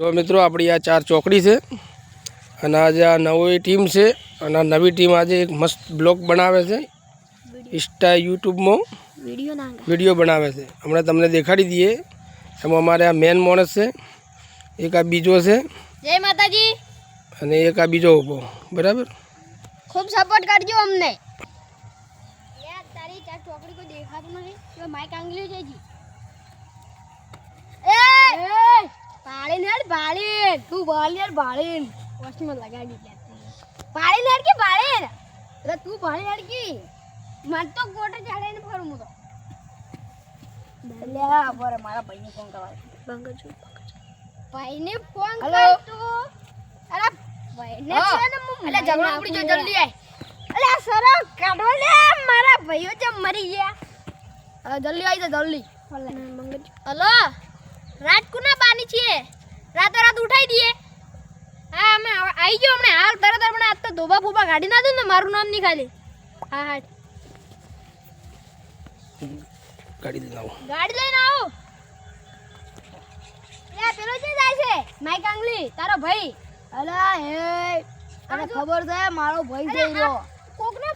तो मित्रों अपनी आ 4 चौकड़ी से અને આજે આ નવી ટીમ છે અને આ નવી ટીમ આજે એક મસ્ત બ્લોગ બનાવે છે ઇન્સ્ટા યુટ્યુબમાં વિડીયો બનાવે છે હમણાં તમને દેખાડી દઈએ એમાં અમારે આ મેન માણસ છે એક આ બીજો છે જય માતાજી અને એક આ બીજો ઊભો બરાબર ખૂબ સપોર્ટ કરજો અમને યાર તારી 4 ચોકડી કોઈ દેખાતું નથી તો માઈક આંગલી છે જી એ પાળીન હેડ પાળીન તું બોલ યાર પાળીન વોશમાં લગાડી દે પાળીન હેડ કે પાળીન અરે તું પાળીન હેડ કે મત તો ગોટે ચાડીને ફરું હું તો લે પર મારા ભાઈને ફોન કરવા બંગજો ભાઈને ફોન કર તું અરે ભાઈને છે ને હું અલે ઝઘડો પડી જો જલ્દી આય અલે સરો કાઢો લે મારા ભાઈઓ જે મરી ગયા જલ્દી આવી જા જલ્દી બંગજો હલો रात को ना पानी चाहिए रात रात उठाई दिए हाँ मैं आई जो हमने हाल तरह तरह बना तो धोबा फूबा गाड़ी ना दो ना मारू नाम नहीं खाली हाँ हाँ गाड़ी लेना आओ या पेलो जे जाय छे माइक आंगली तारो भाई अला हे तने खबर है मारो भाई जई रयो कोक ने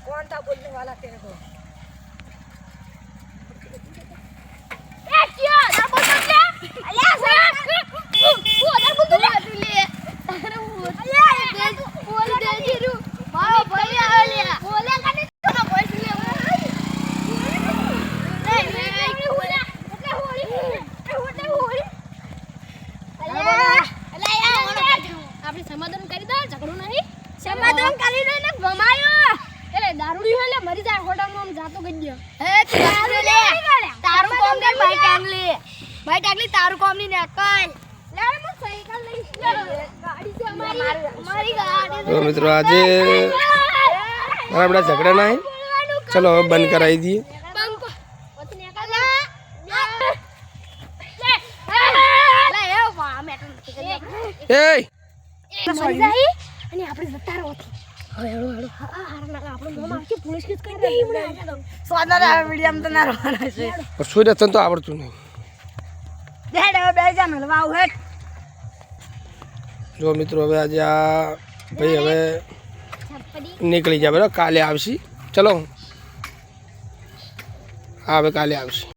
कौन था बोलने वाला तेरे को ए क्यों ना बोल दे अल्लाह सर वो अदर बोल दे ले अरे वो अल्लाह बोल दे जीरू मारो भाई आलिया बोले का नहीं तो भाई ले આપણે સમાધાન કરી દો ઝઘડો નહીં સમાધાન કરી દો ને ભમાયો એટલે દારૂડી હોય લે મરી જાય હોટલમાં જાતો ગઈ ગયો હે તારું લે તારું કોમ ને ભાઈ ટાંગલી તારું કોમ ની ને કઈ લે હું સાયકલ લઈ ગાડી છે મારી ગાડી तो मित्रों आज बड़ा झगड़ा ना है चलो अब बंद कराई दिए सूर्य तो आवड़त नहीं जो मित्रों હવે આજે આ ભાઈ હવે નીકળી જાય બરાબર કાલે આવશે ચલો હા હવે કાલે આવશે